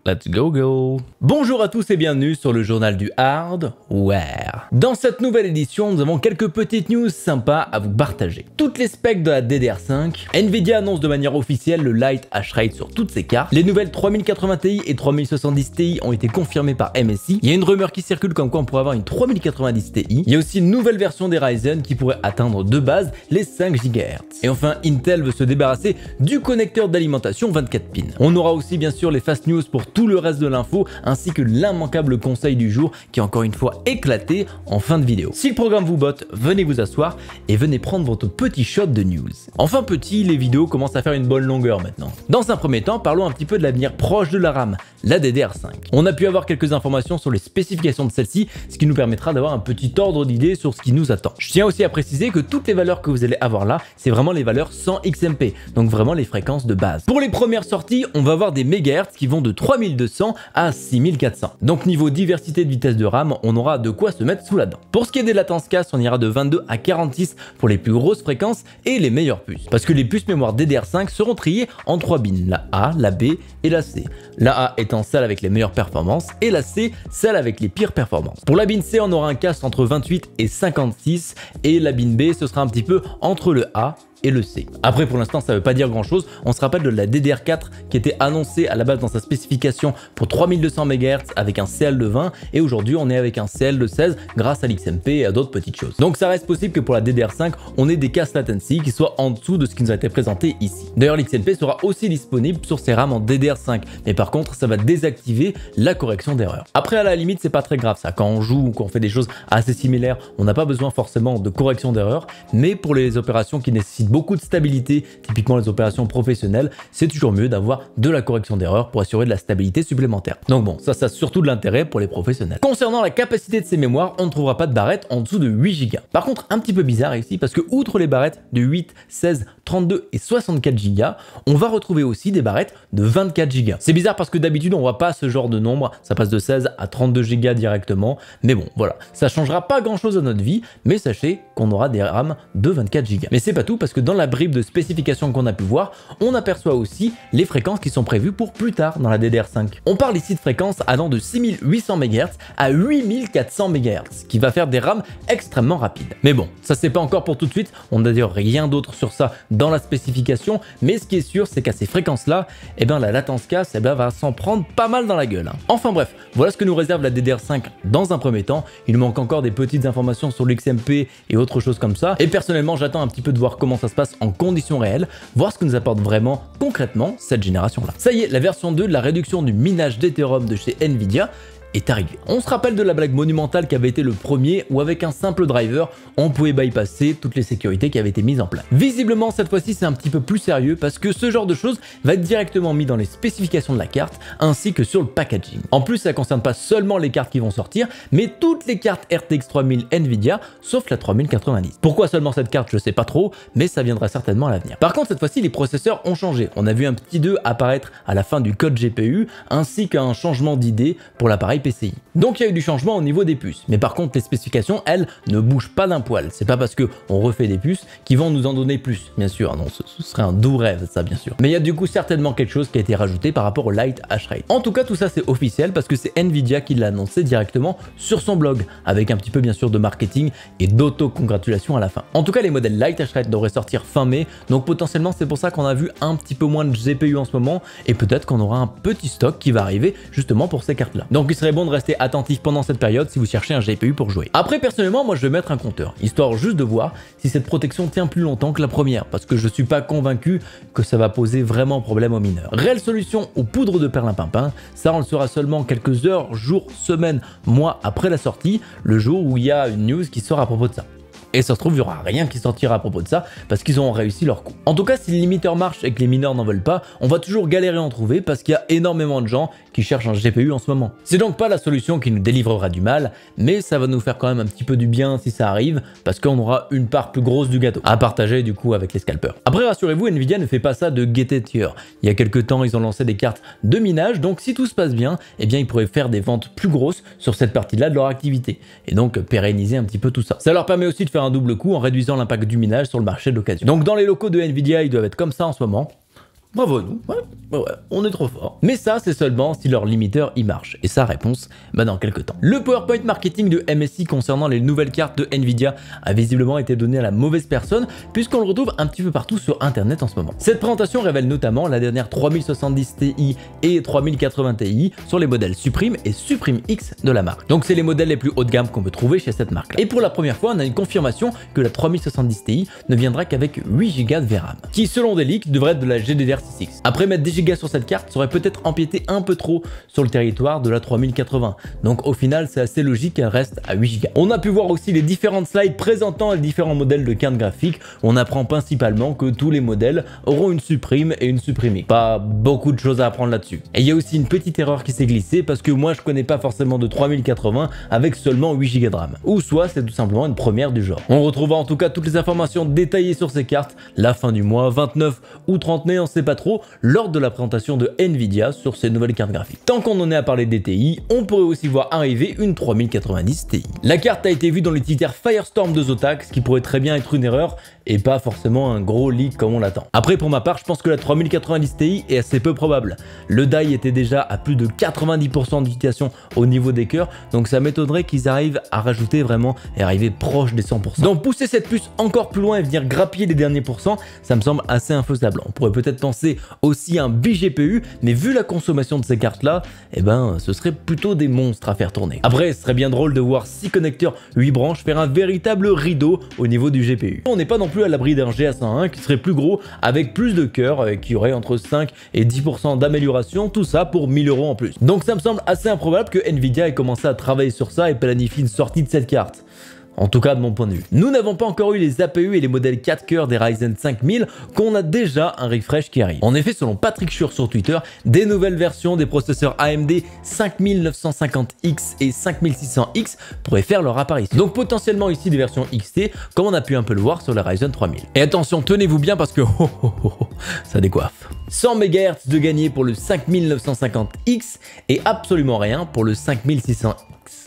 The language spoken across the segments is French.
Let's go. Bonjour à tous et bienvenue sur le journal du hardware. Dans cette nouvelle édition, nous avons quelques petites news sympas à vous partager. Toutes les specs de la DDR5, Nvidia annonce de manière officielle le Light Hash Rate sur toutes ses cartes. Les nouvelles 3080 Ti et 3070 Ti ont été confirmées par MSI. Il y a une rumeur qui circule comme quoi on pourrait avoir une 3090 Ti. Il y a aussi une nouvelle version des Ryzen qui pourrait atteindre de base les 5 GHz. Et enfin, Intel veut se débarrasser du connecteur d'alimentation 24 pins. On aura aussi bien sûr les fast news pour tout le reste de l'info, ainsi que l'immanquable conseil du jour qui est encore une fois éclaté en fin de vidéo. Si le programme vous botte, venez vous asseoir et venez prendre votre petit shot de news. Enfin petit, les vidéos commencent à faire une bonne longueur maintenant. Dans un premier temps, parlons un petit peu de l'avenir proche de la RAM, la DDR5. On a pu avoir quelques informations sur les spécifications de celle-ci, ce qui nous permettra d'avoir un petit ordre d'idée sur ce qui nous attend. Je tiens aussi à préciser que toutes les valeurs que vous allez avoir là, c'est vraiment les valeurs sans XMP, donc vraiment les fréquences de base. Pour les premières sorties, on va avoir des mégahertz qui vont de 3200 à 6400. Donc niveau diversité de vitesse de RAM, on aura de quoi se mettre sous la dent. Pour ce qui est des latences casse, on ira de 22 à 46 pour les plus grosses fréquences et les meilleures puces. Parce que les puces mémoire DDR5 seront triées en 3 bins, la A, la B et la C. La A étant celle avec les meilleures performances et la C, celle avec les pires performances. Pour la bin C, on aura un casse entre 28 et 56 et la bin B, ce sera un petit peu entre le A et le C. Après pour l'instant ça veut pas dire grand chose, on se rappelle de la DDR4 qui était annoncée à la base dans sa spécification pour 3200 MHz avec un CL de 20 et aujourd'hui on est avec un CL de 16 grâce à l'XMP et à d'autres petites choses. Donc ça reste possible que pour la DDR5 on ait des casse latency qui soient en dessous de ce qui nous a été présenté ici. D'ailleurs l'XMP sera aussi disponible sur ces RAM en DDR5 mais par contre ça va désactiver la correction d'erreur. Après à la limite c'est pas très grave ça, quand on joue ou quand on fait des choses assez similaires on n'a pas besoin forcément de correction d'erreur, mais pour les opérations qui nécessitent beaucoup de stabilité, typiquement les opérations professionnelles, c'est toujours mieux d'avoir de la correction d'erreur pour assurer de la stabilité supplémentaire. Donc bon, ça a surtout de l'intérêt pour les professionnels. Concernant la capacité de ces mémoires, on ne trouvera pas de barrettes en dessous de 8 Go. Par contre, un petit peu bizarre ici, parce que outre les barrettes de 8, 16, 32 et 64 Go, on va retrouver aussi des barrettes de 24 Go. C'est bizarre parce que d'habitude, on voit pas ce genre de nombre, ça passe de 16 à 32 Go directement, mais bon, voilà, ça changera pas grand chose à notre vie, mais sachez qu'on aura des RAM de 24 Go. Mais c'est pas tout, parce que dans la bribe de spécification qu'on a pu voir, on aperçoit aussi les fréquences qui sont prévues pour plus tard dans la DDR5. On parle ici de fréquences allant de 6800 MHz à 8400 MHz, qui va faire des RAM extrêmement rapides. Mais bon, ça c'est pas encore pour tout de suite, on n'a d'ailleurs rien d'autre sur ça dans la spécification, mais ce qui est sûr, c'est qu'à ces fréquences-là, la latence casse va s'en prendre pas mal dans la gueule. Enfin bref, voilà ce que nous réserve la DDR5 dans un premier temps. Il nous manque encore des petites informations sur l'XMP et autres choses comme ça, et personnellement j'attends un petit peu de voir comment ça se passe en conditions réelles, voir ce que nous apporte vraiment concrètement cette génération-là. Ça y est, la version 2 de la réduction du minage d'Ethereum de chez Nvidia est arrivé. On se rappelle de la blague monumentale qui avait été le premier où avec un simple driver, on pouvait bypasser toutes les sécurités qui avaient été mises en place. Visiblement, cette fois-ci, c'est un petit peu plus sérieux parce que ce genre de choses va être directement mis dans les spécifications de la carte ainsi que sur le packaging. En plus, ça concerne pas seulement les cartes qui vont sortir, mais toutes les cartes RTX 3000 Nvidia, sauf la 3090. Pourquoi seulement cette carte, je sais pas trop, mais ça viendra certainement à l'avenir. Par contre, cette fois-ci, les processeurs ont changé. On a vu un petit 2 apparaître à la fin du code GPU, ainsi qu'un changement d'idée pour l'appareil PCI. Donc il y a eu du changement au niveau des puces, mais par contre les spécifications elles ne bougent pas d'un poil. C'est pas parce que on refait des puces qu'ils vont nous en donner plus, bien sûr, non, ce serait un doux rêve ça bien sûr. Mais il y a du coup certainement quelque chose qui a été rajouté par rapport au Light Hash Rate. En tout cas tout ça c'est officiel parce que c'est Nvidia qui l'a annoncé directement sur son blog, avec un petit peu bien sûr de marketing et d'auto-congratulation à la fin. En tout cas les modèles Light Hash Rate devraient sortir fin mai, donc potentiellement c'est pour ça qu'on a vu un petit peu moins de GPU en ce moment, et peut-être qu'on aura un petit stock qui va arriver justement pour ces cartes là. Donc il serait bon de rester attentif pendant cette période si vous cherchez un GPU pour jouer. Après personnellement moi je vais mettre un compteur, histoire juste de voir si cette protection tient plus longtemps que la première, parce que je suis pas convaincu que ça va poser vraiment problème aux mineurs. Réelle solution aux poudres de perlimpinpin, ça on le saura seulement quelques heures, jours, semaines, mois après la sortie, le jour où il y a une news qui sort à propos de ça. Et ça se trouve, il n'y aura rien qui sortira à propos de ça parce qu'ils ont réussi leur coup. En tout cas, si le limiteur marche et que les mineurs n'en veulent pas, on va toujours galérer à en trouver parce qu'il y a énormément de gens qui cherchent un GPU en ce moment. C'est donc pas la solution qui nous délivrera du mal, mais ça va nous faire quand même un petit peu du bien si ça arrive parce qu'on aura une part plus grosse du gâteau à partager du coup avec les scalpers. Après, rassurez-vous, Nvidia ne fait pas ça de gaieté de cœur. Il y a quelques temps, ils ont lancé des cartes de minage, donc si tout se passe bien, eh bien ils pourraient faire des ventes plus grosses sur cette partie-là de leur activité et donc pérenniser un petit peu tout ça. Ça leur permet aussi de faire un double coup en réduisant l'impact du minage sur le marché d'occasion. Donc dans les locaux de Nvidia, ils doivent être comme ça en ce moment. Bravo à nous, ouais, on est trop fort. Mais ça, c'est seulement si leur limiteur y marche. Et sa réponse, dans quelques temps. Le PowerPoint marketing de MSI concernant les nouvelles cartes de Nvidia a visiblement été donné à la mauvaise personne, puisqu'on le retrouve un petit peu partout sur internet en ce moment. Cette présentation révèle notamment la dernière 3070 Ti et 3080 Ti sur les modèles Supreme et Supreme X de la marque. Donc c'est les modèles les plus haut de gamme qu'on peut trouver chez cette marque. Et pour la première fois, on a une confirmation que la 3070 Ti ne viendra qu'avec 8 Go de VRAM, qui selon des leaks devrait être de la GDDR6X. Après, mettre des gigas sur cette carte, ça aurait peut-être empiété un peu trop sur le territoire de la 3080. Donc au final, c'est assez logique qu'elle reste à 8 Go. On a pu voir aussi les différentes slides présentant les différents modèles de cartes graphiques. On apprend principalement que tous les modèles auront une Supreme et une Supreme X. Pas beaucoup de choses à apprendre là-dessus. Et il y a aussi une petite erreur qui s'est glissée parce que moi je connais pas forcément de 3080 avec seulement 8 Go de RAM. Ou soit c'est tout simplement une première du genre. On retrouvera en tout cas toutes les informations détaillées sur ces cartes, la fin du mois, 29 ou 30 mai, on sait pas trop, lors de la présentation de Nvidia sur ces nouvelles cartes graphiques. Tant qu'on en est à parler des TI, on pourrait aussi voir arriver une 3090 Ti. La carte a été vue dans l'utilitaire Firestorm de Zotac, ce qui pourrait très bien être une erreur et pas forcément un gros leak comme on l'attend. Après, pour ma part, je pense que la 3090 Ti est assez peu probable. Le die était déjà à plus de 90% d'utilisation au niveau des cœurs, donc ça m'étonnerait qu'ils arrivent à rajouter vraiment et arriver proche des 100%. Donc pousser cette puce encore plus loin et venir grappiller les derniers pourcents, ça me semble assez infaisable. On pourrait peut-être penser aussi à un BGPU, mais vu la consommation de ces cartes là, ce serait plutôt des monstres à faire tourner. Après, ce serait bien drôle de voir 6 connecteurs 8 branches faire un véritable rideau au niveau du GPU. On n'est pas non plus à l'abri d'un GA101 qui serait plus gros avec plus de cœurs, qui aurait entre 5 et 10% d'amélioration, tout ça pour 1000 € en plus. Donc ça me semble assez improbable que Nvidia ait commencé à travailler sur ça et planifie une sortie de cette carte. En tout cas de mon point de vue. Nous n'avons pas encore eu les APU et les modèles 4 cœurs des Ryzen 5000 qu'on a déjà un refresh qui arrive. En effet, selon Patrick Schur sur Twitter, des nouvelles versions des processeurs AMD 5950X et 5600X pourraient faire leur apparition. Donc potentiellement ici des versions XT comme on a pu un peu le voir sur la Ryzen 3000. Et attention, tenez-vous bien parce que ça décoiffe. 100 MHz de gagné pour le 5950X et absolument rien pour le 5600X.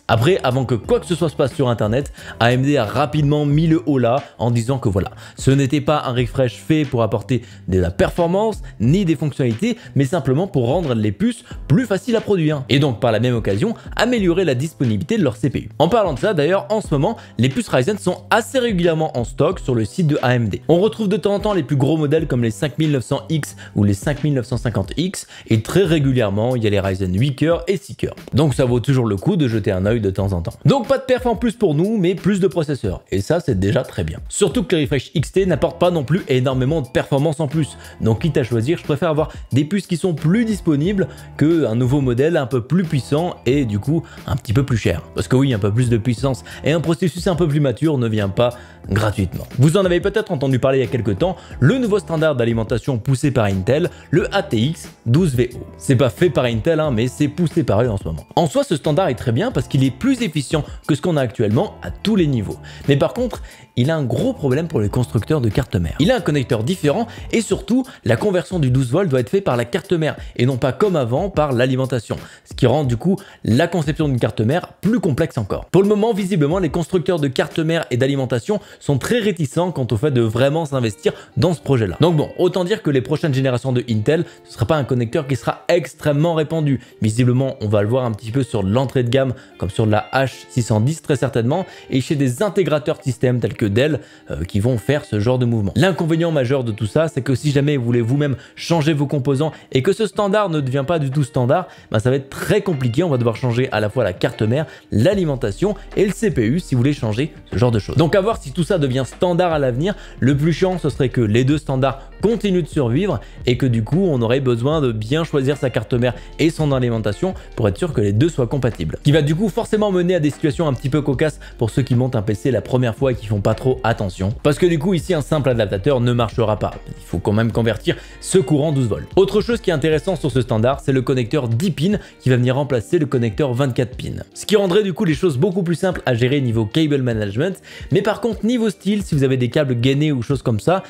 Après, avant que quoi que ce soit se passe sur internet, AMD a rapidement mis le haut là en disant que voilà, ce n'était pas un refresh fait pour apporter de la performance ni des fonctionnalités, mais simplement pour rendre les puces plus faciles à produire et donc par la même occasion améliorer la disponibilité de leur CPU. En parlant de ça d'ailleurs, en ce moment, les puces Ryzen sont assez régulièrement en stock sur le site de AMD. On retrouve de temps en temps les plus gros modèles comme les 5900X ou les 5950X et très régulièrement il y a les Ryzen 8 cœurs et 6 cœurs. Donc ça vaut toujours le coup de jeter un œil de temps en temps. Donc pas de perf en plus pour nous, mais plus de processeurs. Et ça, c'est déjà très bien. Surtout que les refresh XT n'apportent pas non plus énormément de performance en plus. Donc quitte à choisir, je préfère avoir des puces qui sont plus disponibles qu'un nouveau modèle un peu plus puissant et du coup un petit peu plus cher. Parce que oui, un peu plus de puissance et un processus un peu plus mature ne vient pas gratuitement. Vous en avez peut-être entendu parler il y a quelques temps, le nouveau standard d'alimentation poussé par Intel, le ATX 12VO. C'est pas fait par Intel, mais c'est poussé par eux en ce moment. En soi, ce standard est très bien parce qu'il est plus efficient que ce qu'on a actuellement à tous les niveaux. Mais par contre, il a un gros problème pour les constructeurs de cartes mères. Il a un connecteur différent et surtout, la conversion du 12 volts doit être faite par la carte mère et non pas comme avant par l'alimentation. Ce qui rend du coup la conception d'une carte mère plus complexe encore. Pour le moment, visiblement, les constructeurs de cartes mères et d'alimentation sont très réticents quant au fait de vraiment s'investir dans ce projet-là. Donc bon, autant dire que les prochaines générations de Intel, ce ne sera pas un connecteur qui sera extrêmement répandu. Visiblement, on va le voir un petit peu sur l'entrée de gamme, comme sur la H610 très certainement, et chez des intégrateurs de système tels que Dell qui vont faire ce genre de mouvement. L'inconvénient majeur de tout ça, c'est que si jamais vous voulez vous-même changer vos composants et que ce standard ne devient pas du tout standard, ça va être très compliqué. On va devoir changer à la fois la carte mère, l'alimentation et le CPU si vous voulez changer ce genre de choses. Donc à voir si tout ça devient standard à l'avenir. Le plus chiant, ce serait que les deux standards continuent de survivre et que du coup, on aurait besoin de bien choisir sa carte mère et son alimentation pour être sûr que les deux soient compatibles. Qui va du coup forcément mener à des situations un petit peu cocasses pour ceux qui montent un PC la première fois et qui font pas trop attention. Parce que du coup, ici, un simple adaptateur ne marchera pas. Il faut quand même convertir ce courant 12 volts. Autre chose qui est intéressant sur ce standard, c'est le connecteur 10 pins qui va venir remplacer le connecteur 24 pins. Ce qui rendrait du coup les choses beaucoup plus simples à gérer niveau cable management. Mais par contre, niveau style, si vous avez des câbles gainés ou choses comme ça,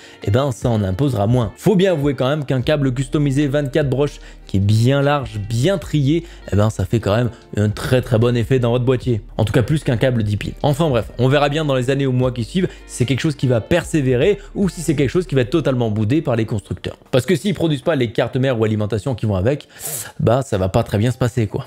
ça en imposera moins. Faut bien avouer quand même qu'un câble customisé 24 broches qui est bien large, bien trié, eh ben ça fait quand même un très bon effet dans votre boîtier. En tout cas plus qu'un câble 10 piles. Enfin bref, on verra bien dans les années ou mois qui suivent si c'est quelque chose qui va persévérer ou si c'est quelque chose qui va être totalement boudé par les constructeurs. Parce que s'ils produisent pas les cartes mères ou alimentation qui vont avec, bah ça va pas très bien se passer quoi.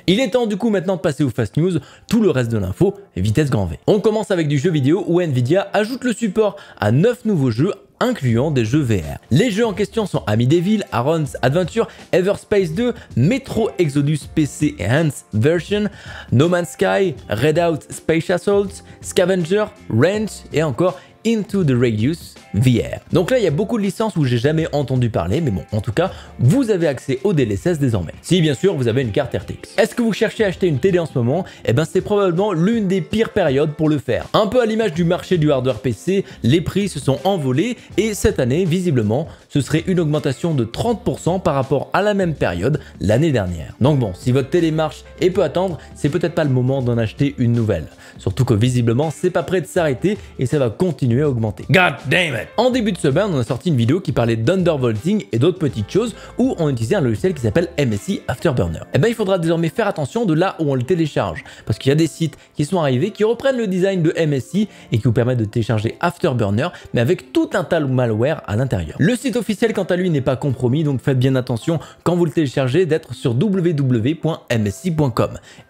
Il est temps du coup maintenant de passer aux fast news, tout le reste de l'info, vitesse grand V. On commence avec du jeu vidéo où Nvidia ajoute le support à 9 nouveaux jeux incluant des jeux VR. Les jeux en question sont Amy Devil, Aron's Adventure, Everspace 2, Metro Exodus PC Enhanced Version, No Man's Sky, Redout Space Assault, Scavenger, Ranch et encore Into the Radius VR. Donc là, il y a beaucoup de licences où j'ai jamais entendu parler, mais bon, en tout cas, vous avez accès au DLSS désormais. Si bien sûr, vous avez une carte RTX. Est-ce que vous cherchez à acheter une télé en ce moment? Eh ben, c'est probablement l'une des pires périodes pour le faire. Un peu à l'image du marché du hardware PC, les prix se sont envolés et cette année, visiblement, ce serait une augmentation de 30% par rapport à la même période l'année dernière. Donc bon, si votre télé marche et peut attendre, c'est peut-être pas le moment d'en acheter une nouvelle. Surtout que visiblement, c'est pas prêt de s'arrêter et ça va continuer à augmenter. God damn it! En début de semaine, on a sorti une vidéo qui parlait d'undervolting et d'autres petites choses où on utilisait un logiciel qui s'appelle MSI Afterburner. Et ben il faudra désormais faire attention de là où on le télécharge parce qu'il y a des sites qui sont arrivés qui reprennent le design de MSI et qui vous permettent de télécharger Afterburner mais avec tout un tas de malware à l'intérieur. Le site officiel quant à lui n'est pas compromis donc faites bien attention quand vous le téléchargez d'être sur www.msi.com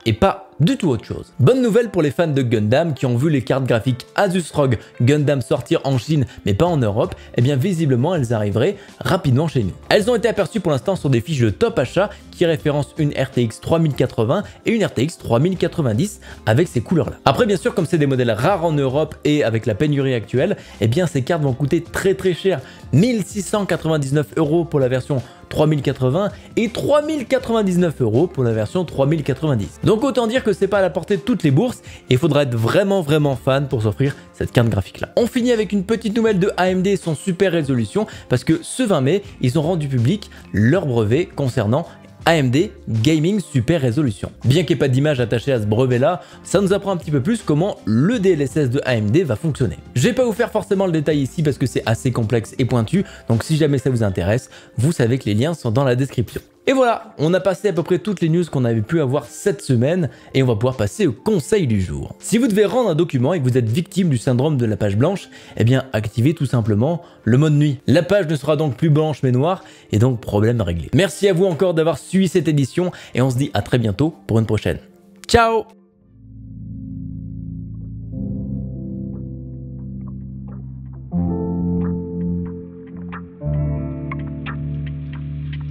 et pas du tout autre chose. Bonne nouvelle pour les fans de Gundam qui ont vu les cartes graphiques Asus ROG Gundam sortir en Chine mais pas en Europe, et bien visiblement elles arriveraient rapidement chez nous. Elles ont été aperçues pour l'instant sur des fiches de top achat qui référencent une RTX 3080 et une RTX 3090 avec ces couleurs là. Après bien sûr comme c'est des modèles rares en Europe et avec la pénurie actuelle, et bien ces cartes vont coûter très cher, 1699 € pour la version 3080 et 3099 € pour la version 3090. Donc autant dire que c'est pas à la portée de toutes les bourses et il faudra être vraiment fan pour s'offrir cette carte graphique là. On finit avec une petite nouvelle de AMD et son super résolution parce que ce 20 mai, ils ont rendu public leur brevet concernant AMD Gaming Super Résolution. Bien qu'il n'y ait pas d'image attachée à ce brevet là, ça nous apprend un petit peu plus comment le DLSS de AMD va fonctionner. Je vais pas vous faire forcément le détail ici parce que c'est assez complexe et pointu, donc si jamais ça vous intéresse, vous savez que les liens sont dans la description. Et voilà, on a passé à peu près toutes les news qu'on avait pu avoir cette semaine et on va pouvoir passer au conseil du jour. Si vous devez rendre un document et que vous êtes victime du syndrome de la page blanche, eh bien activez tout simplement le mode nuit. La page ne sera donc plus blanche mais noire et donc problème réglé. Merci à vous encore d'avoir suivi cette édition et on se dit à très bientôt pour une prochaine. Ciao!